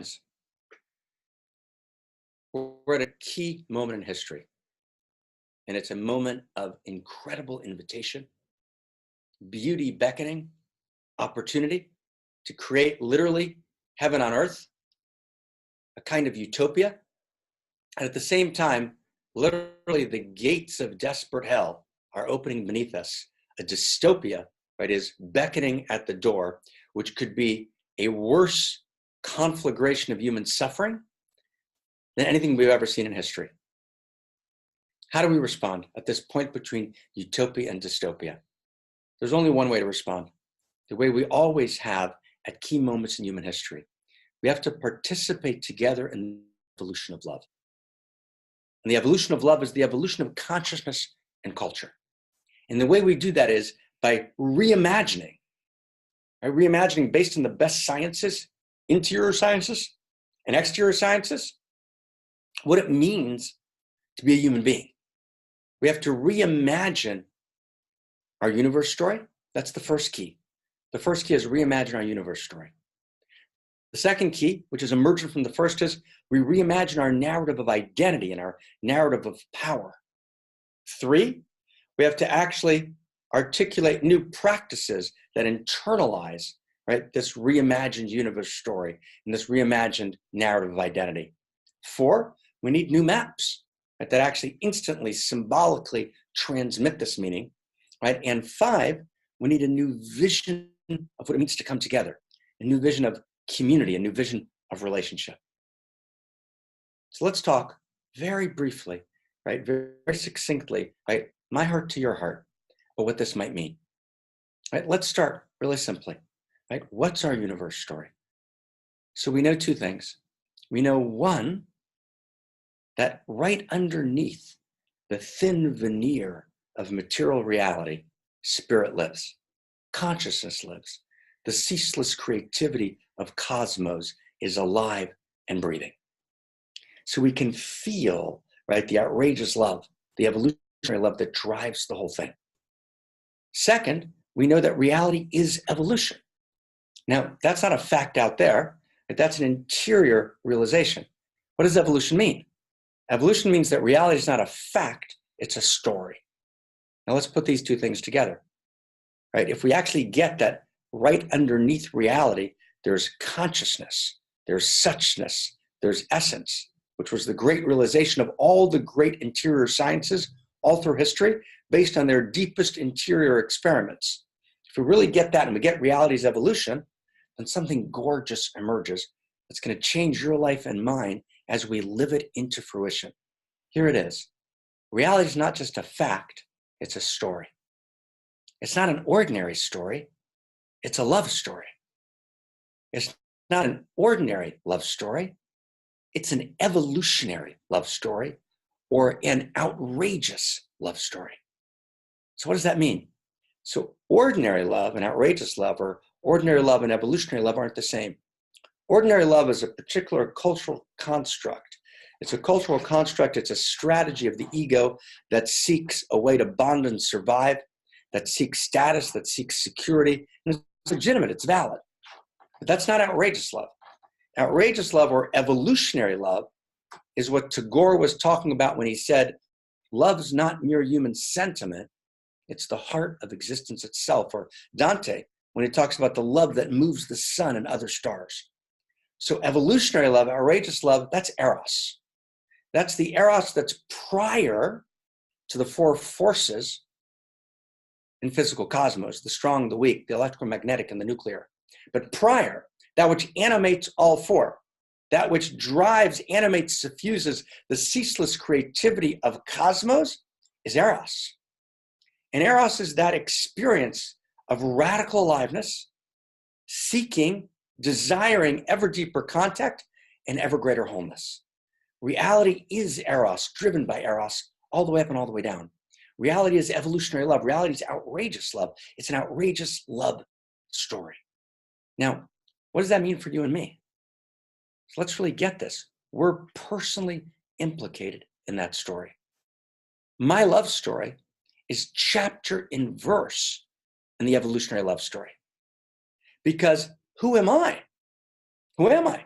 Friends, we're at a key moment in history, and it's a moment of incredible invitation, beauty beckoning, opportunity to create literally heaven on earth, a kind of utopia. And at the same time, literally the gates of desperate hell are opening beneath us. A dystopia, right, is beckoning at the door, which could be a worse conflagration of human suffering than anything we've ever seen in history. How do we respond at this point between utopia and dystopia? There's only one way to respond, the way we always have at key moments in human history. We have to participate together in the evolution of love. And the evolution of love is the evolution of consciousness and culture. And the way we do that is by reimagining, right? Reimagining based on the best sciences, interior sciences and exterior sciences, what it means to be a human being. We have to reimagine our universe story. That's the first key. The first key is reimagine our universe story. The second key, which is emergent from the first, is we reimagine our narrative of identity and our narrative of power. 3, we have to actually articulate new practices that internalize, right, this reimagined universe story and this reimagined narrative of identity. 4, we need new maps, right, that actually instantly, symbolically transmit this meaning, right? And 5, we need a new vision of what it means to come together, a new vision of community, a new vision of relationship. So let's talk very briefly, right, very succinctly, right, my heart to your heart, about what this might mean. Right, let's start really simply, right? What's our universe story? So we know 2 things. We know, 1, that right underneath the thin veneer of material reality, spirit lives, consciousness lives. The ceaseless creativity of cosmos is alive and breathing. So we can feel, right, the outrageous love, the evolutionary love that drives the whole thing. Second, we know that reality is evolution. Now, that's not a fact out there, but that's an interior realization. What does evolution mean? Evolution means that reality is not a fact, it's a story. Now let's put these 2 things together, right? If we actually get that right underneath reality, there's consciousness, there's suchness, there's essence, which was the great realization of all the great interior sciences all through history based on their deepest interior experiments. If we really get that and we get reality's evolution, then something gorgeous emerges that's going to change your life and mine as we live it into fruition. Here it is. Reality is not just a fact, it's a story. It's not an ordinary story, it's a love story. It's not an ordinary love story, it's an evolutionary love story or an outrageous love story. So what does that mean? So ordinary love and outrageous love, or ordinary love and evolutionary love, aren't the same. Ordinary love is a particular cultural construct. It's a cultural construct, it's a strategy of the ego that seeks a way to bond and survive, that seeks status, that seeks security. And it's legitimate, it's valid. But that's not outrageous love. Outrageous love, or evolutionary love, is what Tagore was talking about when he said, love's not mere human sentiment, it's the heart of existence itself. Or Dante, when he talks about the love that moves the sun and other stars. So evolutionary love, outrageous love, that's eros. That's the eros that's prior to the 4 forces in physical cosmos, the strong, the weak, the electromagnetic, and the nuclear. But prior, that which animates all 4, that which drives, animates, suffuses the ceaseless creativity of cosmos is eros. And eros is that experience of radical aliveness, seeking, desiring ever deeper contact and ever greater wholeness. Reality is eros, driven by eros, all the way up and all the way down. Reality is evolutionary love. Reality is outrageous love. It's an outrageous love story. Now, what does that mean for you and me? So let's really get this. We're personally implicated in that story. My love story is chapter and verse in the evolutionary love story. Because who am I? Who am I?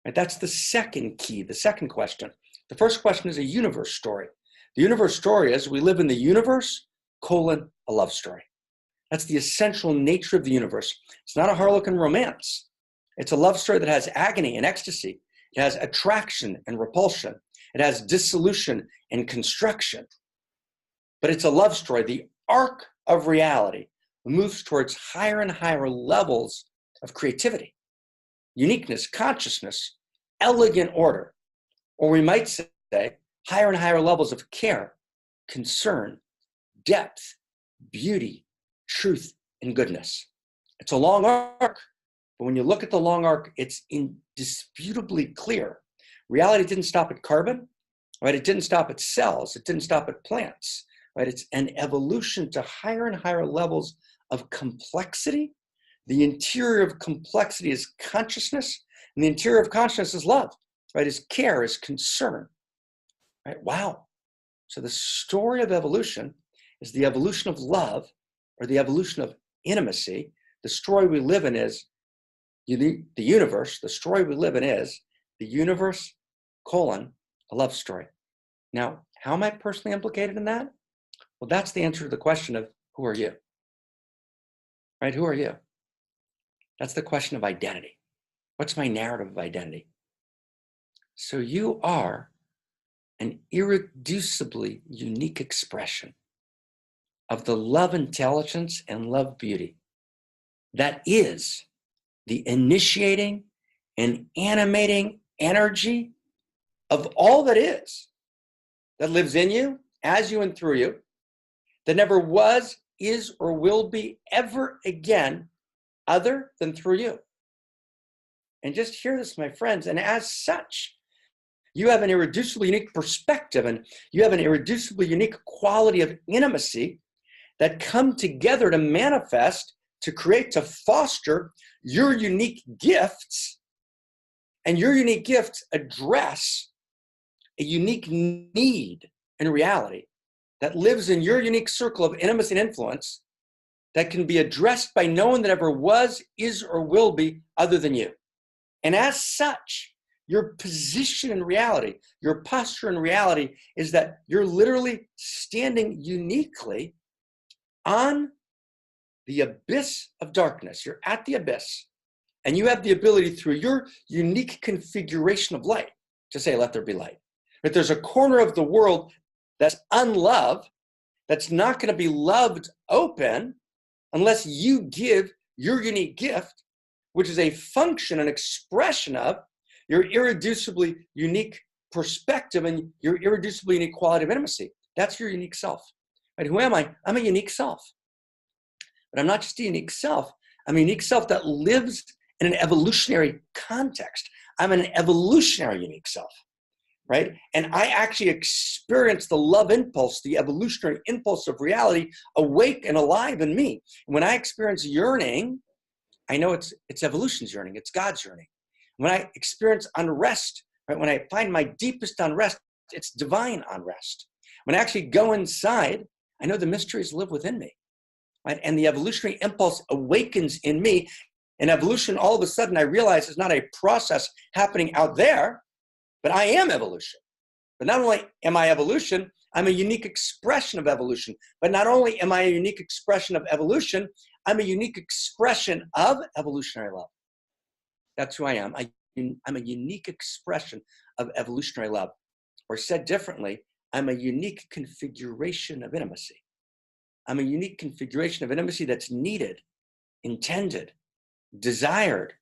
Right? That's the second key, the second question. The first question is a universe story. The universe story is we live in the universe, colon, a love story. That's the essential nature of the universe. It's not a Harlequin romance. It's a love story that has agony and ecstasy. It has attraction and repulsion. It has dissolution and construction. But it's a love story. The arc of reality moves towards higher and higher levels of creativity, uniqueness, consciousness, elegant order, or we might say higher and higher levels of care, concern, depth, beauty, truth, and goodness. It's a long arc, but when you look at the long arc, it's indisputably clear. Reality didn't stop at carbon, right? It didn't stop at cells. It didn't stop at plants, right? It's an evolution to higher and higher levels of complexity. The interior of complexity is consciousness, and the interior of consciousness is love, right? Is care, is concern, right? Wow. So the story of evolution is the evolution of love, or the evolution of intimacy. The story we live in is the universe. The story we live in is the universe, colon, a love story. Now, how am I personally implicated in that? Well, that's the answer to the question of who are you? Right? Who are you? That's the question of identity. What's my narrative of identity? So you are an irreducibly unique expression of the love intelligence and love beauty that is the initiating and animating energy of all that is, that lives in you, as you, and through you, that never was, is, or will be ever again other than through you. And just hear this, my friends, and as such, you have an irreducibly unique perspective, and you have an irreducibly unique quality of intimacy that come together to manifest, to create, to foster your unique gifts. And your unique gifts address a unique need in reality that lives in your unique circle of intimacy and influence that can be addressed by no one that ever was, is, or will be other than you. And as such, your position in reality, your posture in reality is that you're literally standing uniquely on the abyss of darkness. You're at the abyss, and you have the ability through your unique configuration of light to say, let there be light. But there's a corner of the world that's unloved, that's not going to be loved open unless you give your unique gift, which is a function, an expression of your irreducibly unique perspective and your irreducibly unique quality of intimacy. That's your unique self. Right? Who am I? I'm a unique self. But I'm not just a unique self. I'm a unique self that lives in an evolutionary context. I'm an evolutionary unique self, right? And I actually experience the love impulse, the evolutionary impulse of reality awake and alive in me. And when I experience yearning, I know it's evolution's yearning, it's God's yearning. When I experience unrest, right, when I find my deepest unrest, it's divine unrest. When I actually go inside, I know the mysteries live within me, right? And the evolutionary impulse awakens in me. And evolution, all of a sudden, I realize is not a process happening out there, but I am evolution. But not only am I evolution, I'm a unique expression of evolution. But not only am I a unique expression of evolution, I'm a unique expression of evolutionary love. That's who I am. I'm a unique expression of evolutionary love. Or said differently, I'm a unique configuration of intimacy. I'm a unique configuration of intimacy that's needed, intended, desired,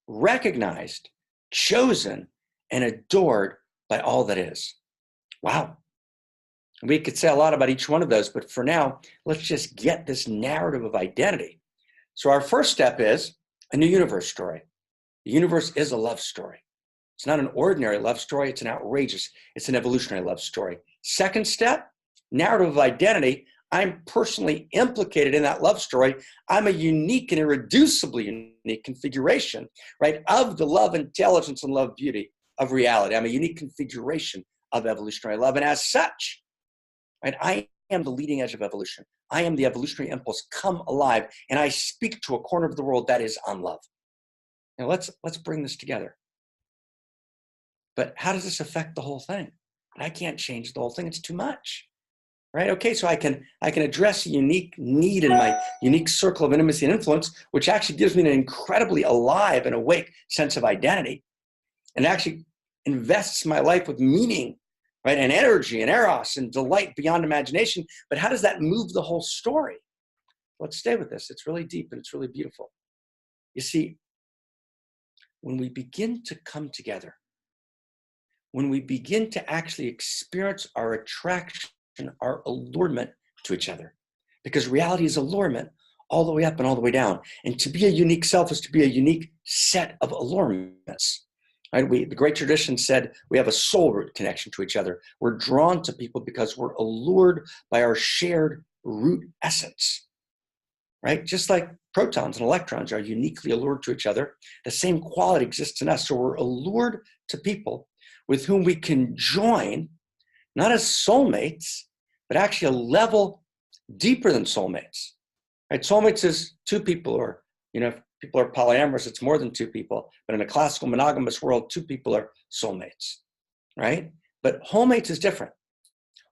recognized, chosen, and adored by all that is. Wow. We could say a lot about each one of those, but for now, let's just get this narrative of identity. So our first step is a new universe story. The universe is a love story. It's not an ordinary love story. It's an outrageous, it's an evolutionary love story. Second step, narrative of identity. I'm personally implicated in that love story. I'm a unique and irreducibly unique configuration, right, of the love intelligence and love beauty of reality. I'm a unique configuration of evolutionary love. And as such, right, I am the leading edge of evolution. I am the evolutionary impulse come alive, and I speak to a corner of the world that is on love. Now let's bring this together. But how does this affect the whole thing? I can't change the whole thing. It's too much. Right? Okay, so I can address a unique need in my unique circle of intimacy and influence, which actually gives me an incredibly alive and awake sense of identity, and actually invests my life with meaning, right, and energy and eros and delight beyond imagination. But how does that move the whole story? Let's stay with this. It's really deep and it's really beautiful. You see, when we begin to come together, when we begin to actually experience our attraction, our allurement to each other, because reality is allurement all the way up and all the way down. And to be a unique self is to be a unique set of allurements. Right? The great tradition said we have a soul root connection to each other. We're drawn to people because we're allured by our shared root essence. Right? Just like protons and electrons are uniquely allured to each other, the same quality exists in us. So we're allured to people with whom we can join, not as soulmates, but actually a level deeper than soulmates. Right? Soulmates is two people, or if people are polyamorous, it's more than two people. But in a classical monogamous world, two people are soulmates, right? But wholemates is different.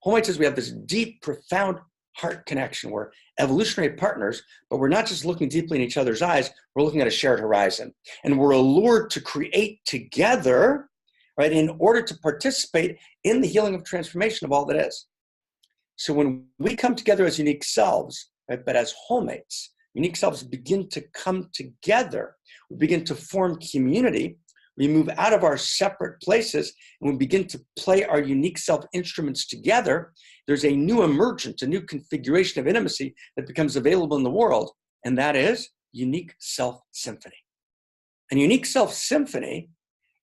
Wholemates is we have this deep, profound heart connection. We're evolutionary partners, but we're not just looking deeply in each other's eyes, we're looking at a shared horizon. And we're allured to create together, right, in order to participate in the healing of transformation of all that is. So when we come together as unique selves, right, but as wholemates, unique selves begin to come together. We begin to form community. We move out of our separate places and we begin to play our unique self instruments together. There's a new emergence, a new configuration of intimacy that becomes available in the world, and that is unique self symphony. And unique self symphony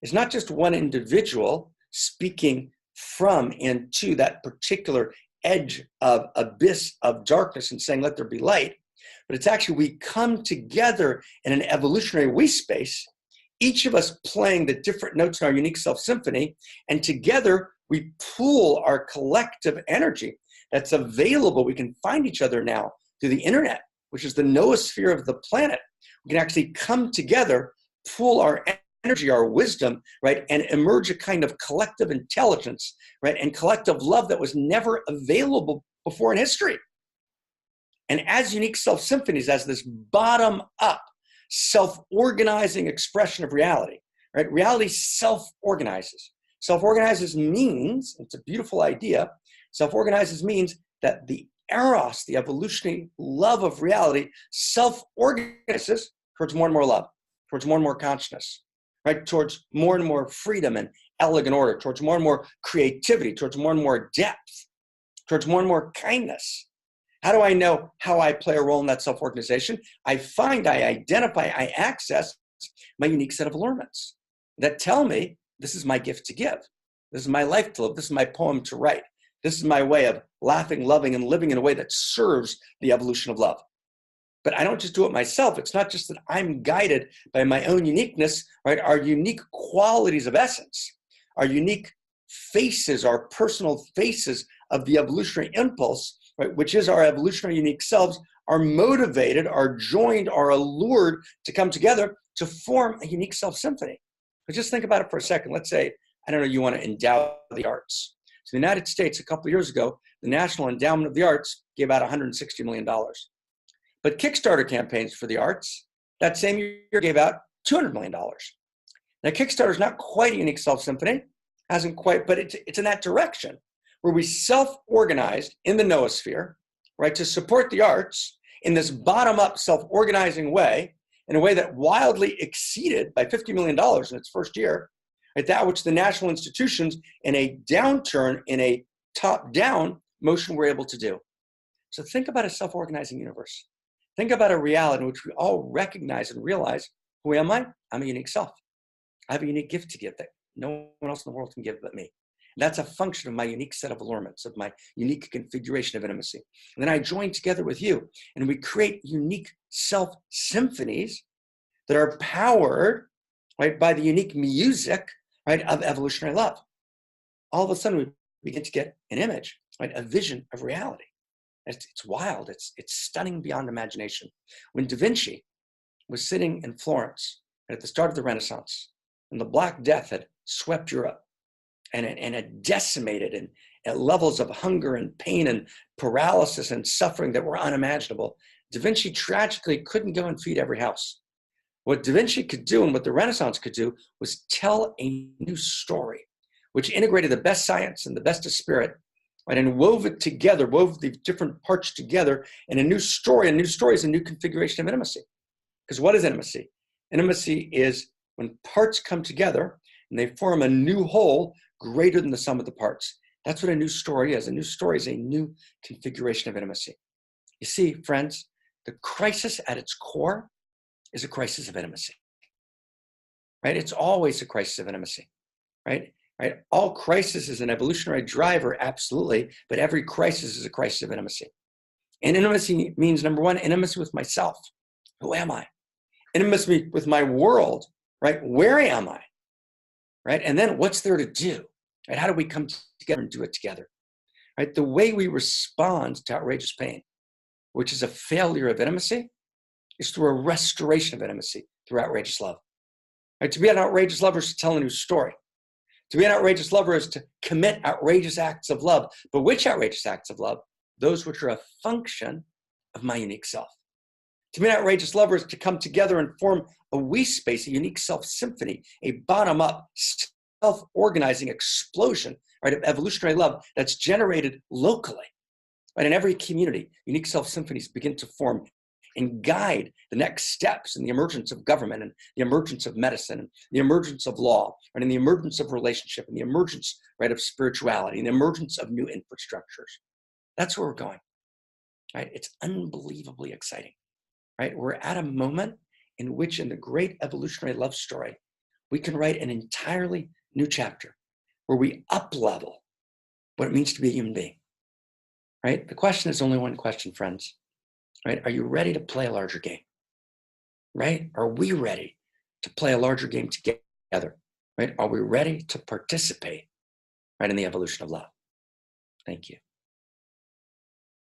is not just one individual speaking from and to that particular edge of abyss of darkness and saying, let there be light. But it's actually we come together in an evolutionary we space, each of us playing the different notes in our unique self symphony, and together we pool our collective energy that's available. We can find each other now through the internet, which is the noosphere of the planet. We can actually come together, pool our energy, our wisdom, right, and emerge a kind of collective intelligence, right, and collective love that was never available before in history. And as unique self symphonies, as this bottom up, self-organizing expression of reality, right? Reality self-organizes. Self-organizes means, it's a beautiful idea, self-organizes means that the eros, the evolutionary love of reality, self-organizes towards more and more love, towards more and more consciousness, right? Towards more and more freedom and elegant order, towards more and more creativity, towards more and more depth, towards more and more kindness. How do I know how I play a role in that self-organization? I find, I identify, I access my unique set of allurements that tell me this is my gift to give. This is my life to live. This is my poem to write. This is my way of laughing, loving, and living in a way that serves the evolution of love. But I don't just do it myself. It's not just that I'm guided by my own uniqueness, right? Our unique qualities of essence, our unique faces, our personal faces of the evolutionary impulse, right, which is our evolutionary unique selves, are motivated, are joined, are allured to come together to form a unique self symphony. But just think about it for a second. Let's say, I don't know, you want to endow the arts. So the United States, a couple of years ago, the National Endowment of the Arts gave out $160 million. But Kickstarter campaigns for the arts, that same year gave out $200 million. Now, Kickstarter is not quite a unique self symphony, hasn't quite, but it's in that direction, where we self-organized in the noosphere, right, to support the arts in this bottom-up self-organizing way, in a way that wildly exceeded by $50 million in its first year, right, that which the national institutions in a downturn, in a top-down motion were able to do. So think about a self-organizing universe. Think about a reality in which we all recognize and realize, who am I? I'm a unique self. I have a unique gift to give that no one else in the world can give but me. That's a function of my unique set of allurements, of my unique configuration of intimacy. And then I join together with you, and we create unique self-symphonies that are powered, right, by the unique music, right, of evolutionary love. All of a sudden, we begin to get an image, right, a vision of reality. It's wild. It's stunning beyond imagination. When Da Vinci was sitting in Florence at the start of the Renaissance, and the Black Death had swept Europe, and decimated and at levels of hunger and pain and paralysis and suffering that were unimaginable. Da Vinci tragically couldn't go and feed every house. What Da Vinci could do and what the Renaissance could do was tell a new story, which integrated the best science and the best of spirit, right, and wove it together, wove the different parts together in a new story. And new story is a new configuration of intimacy. Because what is intimacy? Intimacy is when parts come together and they form a new whole greater than the sum of the parts. That's what a new story is. A new story is a new configuration of intimacy. You see, friends, the crisis at its core is a crisis of intimacy, right? It's always a crisis of intimacy, right? Right? All crisis is an evolutionary driver, absolutely, but every crisis is a crisis of intimacy. And intimacy means, number one, intimacy with myself. Who am I? Intimacy with my world, right? Where am I? Right? And then what's there to do? Right? How do we come together and do it together? Right? The way we respond to outrageous pain, which is a failure of intimacy, is through a restoration of intimacy, through outrageous love. Right? To be an outrageous lover is to tell a new story. To be an outrageous lover is to commit outrageous acts of love. But which outrageous acts of love? Those which are a function of my unique self. To be an outrageous lover is to come together and form a we space, a unique self symphony, a bottom-up, self-organizing explosion, right, of evolutionary love that's generated locally. Right? In every community, unique self symphonies begin to form and guide the next steps in the emergence of government and the emergence of medicine and the emergence of law and in the emergence of relationship and the emergence, right, of spirituality and the emergence of new infrastructures. That's where we're going, right? It's unbelievably exciting, right? We're at a moment in which in the great evolutionary love story, we can write an entirely new chapter where we up-level what it means to be a human being, right? The question is only one question, friends. Right? Are you ready to play a larger game? Right? Are we ready to play a larger game together? Right? Are we ready to participate, right, in the evolution of love? Thank you.